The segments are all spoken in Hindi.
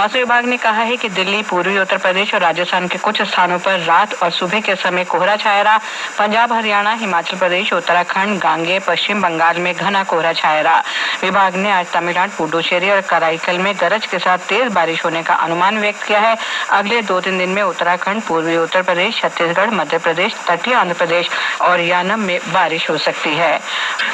मौसम विभाग ने कहा है कि दिल्ली, पूर्वी उत्तर प्रदेश और राजस्थान के कुछ स्थानों पर रात और सुबह के समय कोहरा छाया रहा। पंजाब, हरियाणा, हिमाचल प्रदेश, उत्तराखंड, गांगेय, पश्चिम बंगाल में घना कोहरा छाया रहा। विभाग ने आज तमिलनाडु, पुडुचेरी और कराईकल में गरज के साथ तेज बारिश होने का अनुमान व्यक्त किया है। अगले 2-3 दिन में उत्तराखंड, पूर्वी उत्तर प्रदेश, छत्तीसगढ़, मध्य प्रदेश, तटीय आंध्र प्रदेश और यानम में बारिश हो सकती है।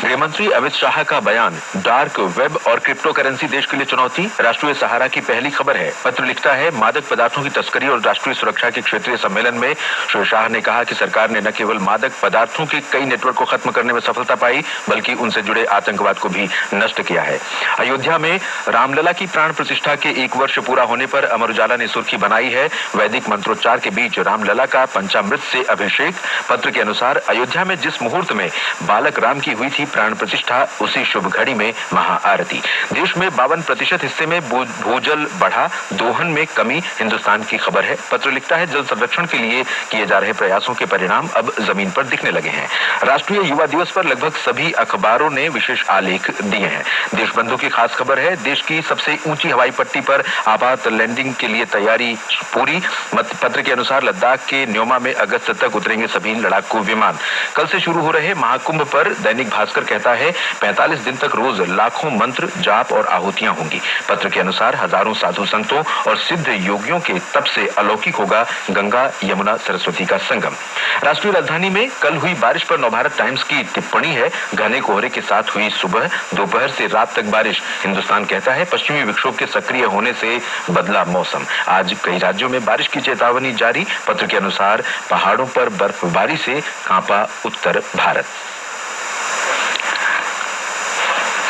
गृह मंत्री अमित शाह का बयान, डार्क वेब और क्रिप्टो करेंसी देश के लिए चुनौती। राष्ट्रीय सहारा की पहली खबर है। पत्र लिखता है, मादक पदार्थों की तस्करी और राष्ट्रीय सुरक्षा के क्षेत्रीय सम्मेलन में श्री शाह ने कहा कि सरकार ने न केवल मादक पदार्थों के कई नेटवर्क को खत्म करने में सफलता पाई, बल्कि उनसे जुड़े आतंकवाद को भी नष्ट किया है। अयोध्या में रामलला की प्राण प्रतिष्ठा के 1 वर्ष पूरा होने पर अमर उजाला ने सुर्खी बनाई है, वैदिक मंत्रोच्चार के बीच रामलला का पंचामृत से अभिषेक। पत्र के अनुसार अयोध्या में जिस मुहूर्त में बालक राम की हुई थी प्राण प्रतिष्ठा, उसी शुभ घड़ी में महाआरती। देश में 52% हिस्से में भूजल बढ़ा, दोहन में कमी हिंदुस्तान की खबर है। पत्र लिखता है, जल संरक्षण के लिए किए जा रहे प्रयासों के परिणाम अब जमीन पर दिखने लगे हैं। राष्ट्रीय युवा दिवस पर लगभग सभी अखबारों ने विशेष आलेख दिए हैं। देशबंधु की खास खबर है, देश की सबसे ऊंची हवाई पट्टी पर आपात लैंडिंग के लिए तैयारी पूरी। पत्र के अनुसार लद्दाख के न्योमा में अगस्त तक उतरेंगे सभी लड़ाकू विमान। कल से शुरू हो रहे महाकुंभ पर दैनिक भास्कर कहता है, 45 दिन तक रोज लाखों मंत्र, जाप और आहुतियां होंगी। पत्र के अनुसार हजारों साधु संतों और सिद्ध योगियों के तप से अलौकिक होगा गंगा, यमुना, सरस्वती का संगम। राष्ट्रीय राजधानी में कल हुई बारिश पर नवभारत टाइम्स की टिप्पणी है, घने कोहरे के साथ हुई सुबह, दोपहर से रात तक बारिश। हिंदुस्तान कहता है, पश्चिमी विक्षोभ के सक्रिय होने से बदला मौसम। आज कई राज्यों में बारिश की चेतावनी जारी। पत्र के अनुसार पहाड़ों पर बर्फबारी से कांपा उत्तर भारत।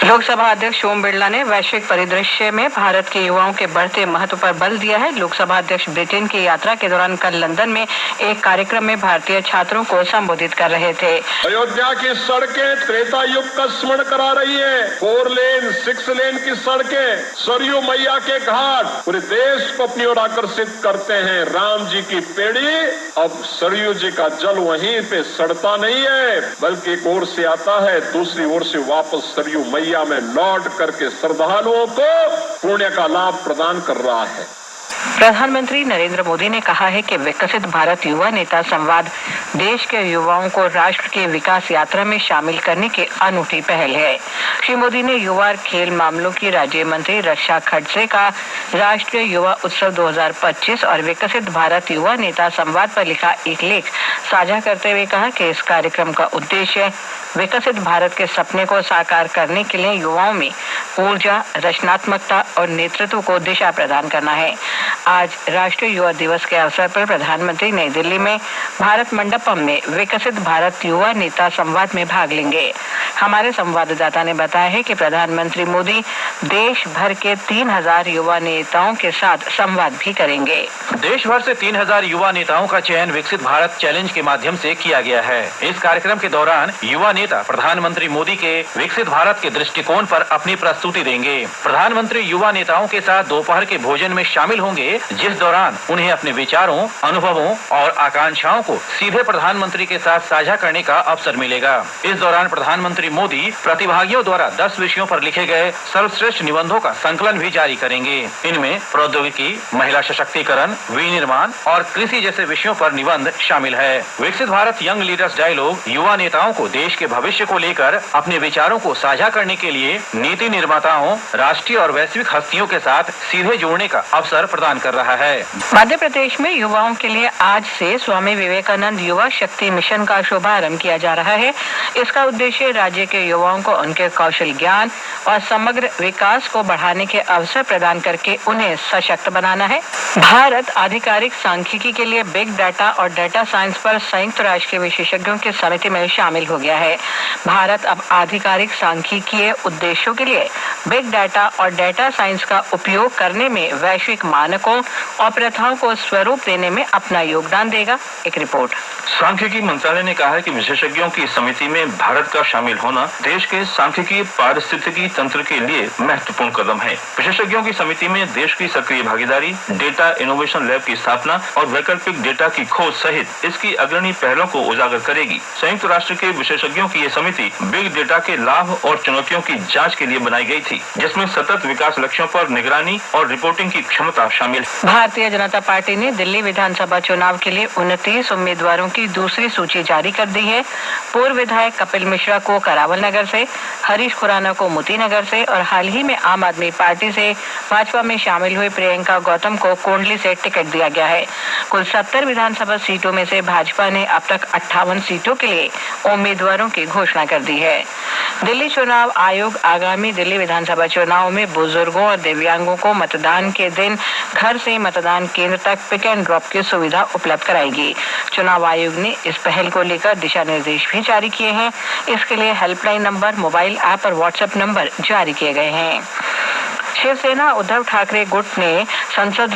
लोकसभा अध्यक्ष ओम बिरला ने वैश्विक परिदृश्य में भारत के युवाओं के बढ़ते महत्व पर बल दिया है। लोकसभा अध्यक्ष ब्रिटेन की यात्रा के दौरान कल लंदन में एक कार्यक्रम में भारतीय छात्रों को संबोधित कर रहे थे। अयोध्या की सड़कें त्रेता युग का स्मरण करा रही है। 4 लेन 6 लेन की सड़कें, सरयू मैया के घाट पूरे देश को अपनी ओर आकर्षित करते हैं। राम जी की पेड़ी, अब सरयू जी का जल वहीं पे सड़ता नहीं है, बल्कि एक ओर से आता है, दूसरी ओर से वापस सरयू मैया में लौट करके श्रद्धालुओं को पुण्य का लाभ प्रदान कर रहा है। प्रधानमंत्री नरेंद्र मोदी ने कहा है कि विकसित भारत युवा नेता संवाद देश के युवाओं को राष्ट्र के विकास यात्रा में शामिल करने की अनूठी पहल है। श्री मोदी ने युवा और खेल मामलों की राज्य मंत्री रक्षा खडसे का राष्ट्रीय युवा उत्सव 2025 और विकसित भारत युवा नेता संवाद पर लिखा एक लेख साझा करते हुए कहा कि इस कार्यक्रम का उद्देश्य विकसित भारत के सपने को साकार करने के लिए युवाओं में ऊर्जा, रचनात्मकता और नेतृत्व को दिशा प्रदान करना है। आज राष्ट्रीय युवा दिवस के अवसर पर प्रधानमंत्री नई दिल्ली में भारत मंडपम में विकसित भारत युवा नेता संवाद में भाग लेंगे। हमारे संवाददाता ने बताया है कि प्रधानमंत्री मोदी देश भर के 3000 युवा नेताओं के साथ संवाद भी करेंगे। देश भर से 3000 युवा नेताओं का चयन विकसित भारत चैलेंज के माध्यम से किया गया है। इस कार्यक्रम के दौरान युवा नेता प्रधानमंत्री मोदी के विकसित भारत के दृष्टिकोण पर अपनी प्रस्तुति देंगे। प्रधानमंत्री युवा नेताओं के साथ दोपहर के भोजन में शामिल होंगे, जिस दौरान उन्हें अपने विचारों, अनुभवों और आकांक्षाओं को सीधे प्रधानमंत्री के साथ साझा करने का अवसर मिलेगा। इस दौरान प्रधानमंत्री मोदी प्रतिभागियों द्वारा 10 विषयों पर लिखे गए सर्वश्रेष्ठ निबंधों का संकलन भी जारी करेंगे। इनमें प्रौद्योगिकी, महिला सशक्तिकरण, विनिर्माण और कृषि जैसे विषयों पर निबंध शामिल है। विकसित भारत यंग लीडर्स डायलॉग युवा नेताओं को देश के भविष्य को लेकर अपने विचारों को साझा करने के लिए नीति निर्माताओं, राष्ट्रीय और वैश्विक हस्तियों के साथ सीधे जोड़ने का अवसर प्रदान कर रहा है। मध्य प्रदेश में युवाओं के लिए आज से स्वामी विवेकानंद युवा शक्ति मिशन का शुभारंभ किया जा रहा है। इसका उद्देश्य राज्य के युवाओं को उनके कौशल ज्ञान और समग्र विकास को बढ़ाने के अवसर प्रदान करके उन्हें सशक्त बनाना है। भारत आधिकारिक सांख्यिकी के लिए बिग डाटा और डाटा साइंस पर संयुक्त राष्ट्र के विशेषज्ञों की समिति में शामिल हो गया है। भारत अब आधिकारिक सांख्यिकीय उद्देश्यों के लिए बिग डाटा और डाटा साइंस का उपयोग करने में वैश्विक मानकों तरीकों और प्रथाओं को स्वरूप देने में अपना योगदान देगा। एक रिपोर्ट। सांख्यिकी मंत्रालय ने कहा है कि विशेषज्ञों की समिति में भारत का शामिल होना देश के सांख्यिकी पारिस्थितिकी तंत्र के लिए महत्वपूर्ण कदम है। विशेषज्ञों की समिति में देश की सक्रिय भागीदारी, डेटा इनोवेशन लैब की स्थापना और वैकल्पिक डेटा की खोज सहित इसकी अग्रणी पहलों को उजागर करेगी। संयुक्त राष्ट्र के विशेषज्ञों की ये समिति बिग डेटा के लाभ और चुनौतियों की जाँच के लिए बनाई गई थी, जिसमें सतत विकास लक्ष्यों पर निगरानी और रिपोर्टिंग की क्षमता शामिल है। भारतीय जनता पार्टी ने दिल्ली विधानसभा चुनाव के लिए 29 उम्मीदवारों की दूसरी सूची जारी कर दी है। पूर्व विधायक कपिल मिश्रा को करावल नगर से, हरीश खुराना को मोती नगर से और हाल ही में आम आदमी पार्टी से भाजपा में शामिल हुई प्रियंका गौतम को कोंडली से टिकट दिया गया है। कुल 70 विधानसभा सीटों में से भाजपा ने अब तक 58 सीटों के लिए उम्मीदवारों की घोषणा कर दी है। दिल्ली चुनाव आयोग आगामी दिल्ली विधानसभा चुनाव में बुजुर्गों और दिव्यांगों को मतदान के दिन घर से मतदान केंद्र तक पिक एंड ड्रॉप की सुविधा उपलब्ध कराएगी। चुनाव आयोग ने इस पहल को लेकर दिशा निर्देश भी जारी किए हैं। इसके लिए हेल्पलाइन नंबर, मोबाइल ऐप और व्हाट्सएप नंबर जारी किए गए हैं। शिवसेना उद्धव ठाकरे गुट ने सांसद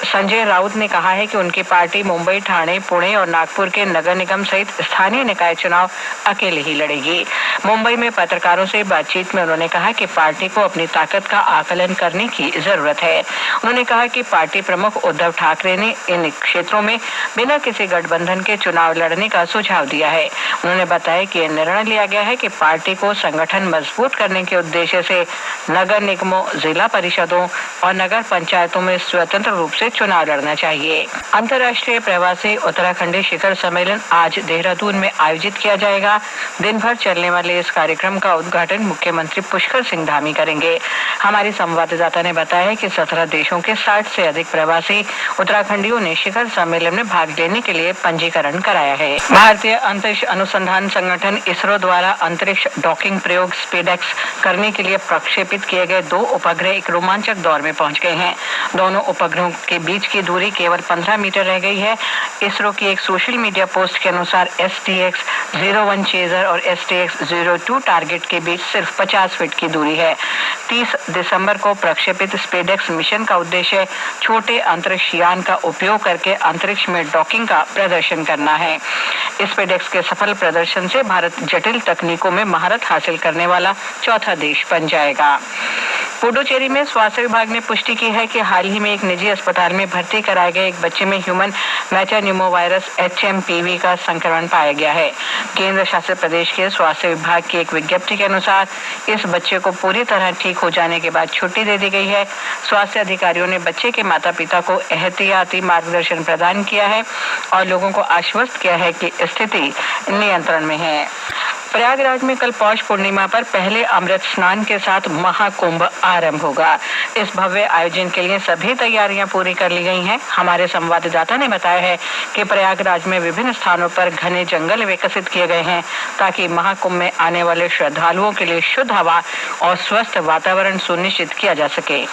संजय राउत ने कहा है कि उनकी पार्टी मुंबई, ठाणे, पुणे और नागपुर के नगर निगम सहित स्थानीय निकाय चुनाव अकेले ही लड़ेगी। मुंबई में पत्रकारों से बातचीत में उन्होंने कहा कि पार्टी को अपनी ताकत का आकलन करने की जरूरत है। उन्होंने कहा कि पार्टी प्रमुख उद्धव ठाकरे ने इन क्षेत्रों में बिना किसी गठबंधन के चुनाव लड़ने का सुझाव दिया है। उन्होंने बताया कि यह निर्णय लिया गया है कि पार्टी को संगठन मजबूत करने के उद्देश्य से नगर निगमों, जिला परिषदों और नगर पंचायतों में स्वतंत्र रूप से चुनाव लड़ना चाहिए। अंतर्राष्ट्रीय प्रवासी उत्तराखंडी शिखर सम्मेलन आज देहरादून में आयोजित किया जाएगा। दिन भर चलने वाले इस कार्यक्रम का उद्घाटन मुख्यमंत्री पुष्कर सिंह धामी करेंगे। हमारी संवाददाता ने बताया है कि 17 देशों के 60 से अधिक प्रवासी उत्तराखंडियों ने शिखर सम्मेलन में भाग लेने के लिए पंजीकरण कराया है। भारतीय अंतरिक्ष अनुसंधान संगठन इसरो द्वारा अंतरिक्ष डॉकिंग प्रयोग स्पेडेक्स करने के लिए प्रक्षेपित किए गए 2 उपग्रह एक रोमांचक दौर में पहुंच गए हैं। दोनों उपग्रहों के बीच की दूरी केवल 15 मीटर रह गई है। इसरो की एक सोशल मीडिया पोस्ट के अनुसार STX-01 चेजर और STX-02 टारगेट के बीच सिर्फ 50 फीट की दूरी है। 30 दिसंबर को प्रक्षेपित स्पेडेक्स मिशन का उद्देश्य छोटे अंतरिक्ष यान का उपयोग करके अंतरिक्ष में डॉकिंग का प्रदर्शन करना है। स्पेडेक्स के सफल प्रदर्शन से भारत जटिल तकनीकों में महारत हासिल करने वाला चौथा देश बन जाएगा। पुडुचेरी में स्वास्थ्य विभाग ने पुष्टि की है कि हाल ही में एक निजी अस्पताल में भर्ती कराए गए एक बच्चे में ह्यूमन मेटान्यूमोवायरस HMPV का संक्रमण पाया गया है। केंद्र शासित प्रदेश के स्वास्थ्य विभाग की एक विज्ञप्ति के अनुसार इस बच्चे को पूरी तरह ठीक हो जाने के बाद छुट्टी दे दी गई है। स्वास्थ्य अधिकारियों ने बच्चे के माता पिता को एहतियाती मार्गदर्शन प्रदान किया है और लोगों को आश्वस्त किया है कि स्थिति नियंत्रण में है। प्रयागराज में कल पौष पूर्णिमा पर पहले अमृत स्नान के साथ महाकुंभ आरंभ होगा। इस भव्य आयोजन के लिए सभी तैयारियां पूरी कर ली गई हैं। हमारे संवाददाता ने बताया है कि प्रयागराज में विभिन्न स्थानों पर घने जंगल विकसित किए गए हैं ताकि महाकुंभ में आने वाले श्रद्धालुओं के लिए शुद्ध हवा और स्वस्थ वातावरण सुनिश्चित किया जा सके।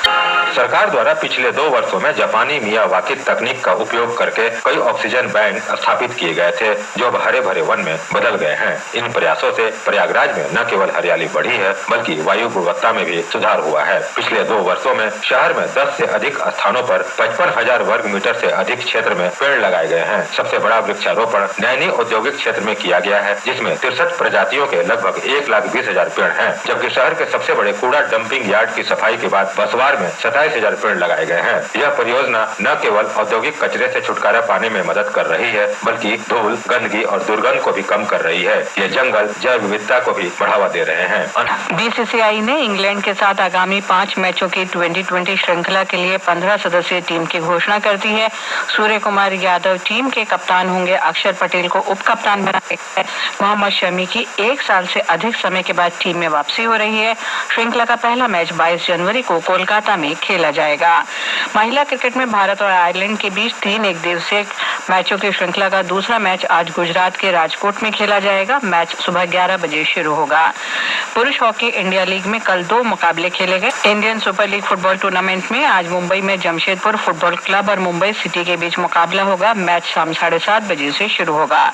सरकार द्वारा पिछले 2 वर्षों में जापानी मियावाकी तकनीक का उपयोग करके कई ऑक्सीजन बैंक स्थापित किए गए थे, जो अब हरे भरे वन में बदल गए हैं। इन प्रयासों से प्रयागराज में न केवल हरियाली बढ़ी है, बल्कि वायु गुणवत्ता में भी सुधार हुआ है। पिछले 2 वर्षों में शहर में 10 से अधिक स्थानों पर 55,000 वर्ग मीटर से अधिक क्षेत्र में पेड़ लगाए गए हैं। सबसे बड़ा वृक्षारोपण नैनी औद्योगिक क्षेत्र में किया गया है, जिसमें 63 प्रजातियों के लगभग 1,20,000 पेड़ हैं, जबकि शहर के सबसे बड़े कूड़ा डंपिंग यार्ड की सफाई के बाद बसवार में 27,000 पेड़ लगाए गए हैं। यह परियोजना न केवल औद्योगिक कचरे से छुटकारा पाने में मदद कर रही है, बल्कि धूल, गंदगी और दुर्गंध को भी कम कर रही है। ये जंगल जैव विविधता को भी बढ़ावा दे रहे हैं। BCCI ने इंग्लैंड के साथ आगामी 5 मैचों की 2020 श्रृंखला के लिए 15 सदस्यीय टीम की घोषणा कर दी है। सूर्य कुमार यादव टीम के कप्तान होंगे। अक्षर पटेल को उप कप्तान बनाया गया है। मोहम्मद शमी की 1 साल से अधिक समय के बाद टीम में वापसी हो रही है। श्रृंखला का पहला मैच 22 जनवरी को कोलकाता में खेला जाएगा। महिला क्रिकेट में भारत और आयरलैंड के बीच 3 एकदिवसीय मैचों की श्रृंखला का दूसरा मैच आज गुजरात के राजकोट में खेला जाएगा। मैच सुबह 11 बजे शुरू होगा। पुरुष हॉकी इंडिया लीग में कल 2 मुकाबले खेले गए। Indian super league football tournament में आज मुंबई में जमशेदपुर फुटबॉल क्लब और मुंबई सिटी के बीच मुकाबला होगा। मैच शाम 7:30 बजे से शुरू होगा।